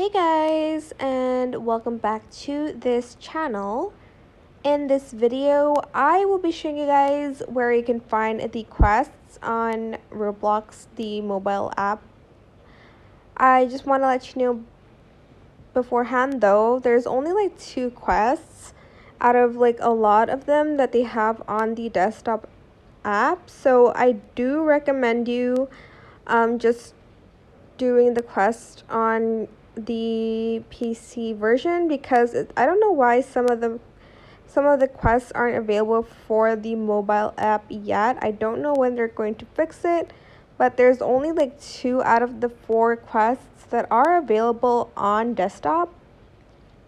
Hey guys, and welcome back to this channel. In this video, I will be showing you guys where you can find the quests on Roblox, the mobile app. I just want to let you know beforehand though, there's only like 2 quests out of like a lot of them that they have on the desktop app. So I do recommend you just doing the quest on the PC version, because I don't know why some of the quests aren't available for the mobile app yet. I don't know when they're going to fix it, but there's only like 2 out of the 4 quests that are available on desktop.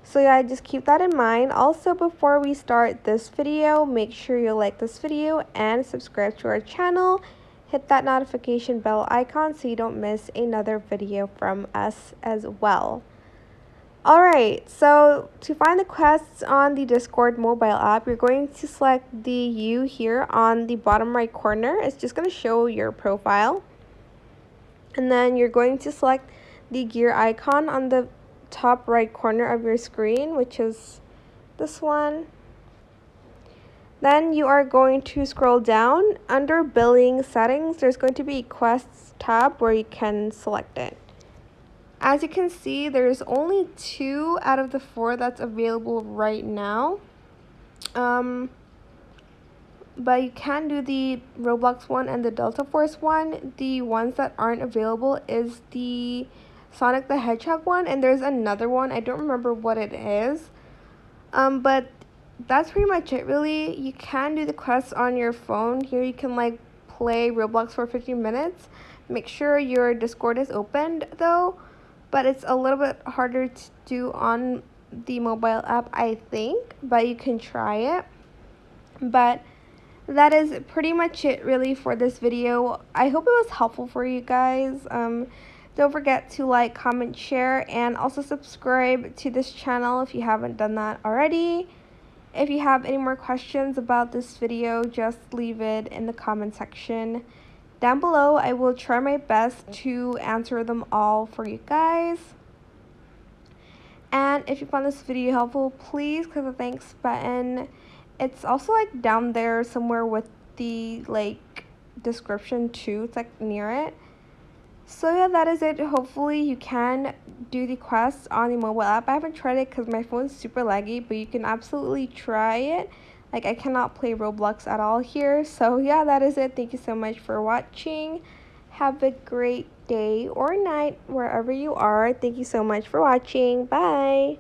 So yeah, just keep that in mind. Also, before we start this video, make sure you like this video and subscribe to our channel. Hit that notification bell icon so you don't miss another video from us as well. Alright, so to find the quests on the Discord mobile app, you're going to select the U here on the bottom right corner. It's just going to show your profile. And then you're going to select the gear icon on the top right corner of your screen, which is this one. Then you are going to scroll down. Under billing settings, there's going to be a quests tab where you can select it. As you can see, there's only 2 out of the 4 that's available right now. But you can do the Roblox one and the Delta Force one. The ones that aren't available is the Sonic the Hedgehog one, and there's another one. I don't remember what it is. But that's pretty much it really. You can do the quests on your phone. Here you can like play Roblox for 15 minutes. Make sure your Discord is opened though, but it's a little bit harder to do on the mobile app, I think, but you can try it. But that is pretty much it really for this video. I hope it was helpful for you guys. Don't forget to like, comment, share, and also subscribe to this channel if you haven't done that already. If you have any more questions about this video, just leave it in the comment section down below. I will try my best to answer them all for you guys. And if you found this video helpful, please click the thanks button. It's also like down there somewhere with the like description too. It's like near it. So yeah, that is it. Hopefully you can do the quests on the mobile app. I haven't tried it because my phone's super laggy, but you can absolutely try it. Like, I cannot play Roblox at all here. So yeah, that is it. Thank you so much for watching. Have a great day or night wherever you are. Thank you so much for watching. Bye.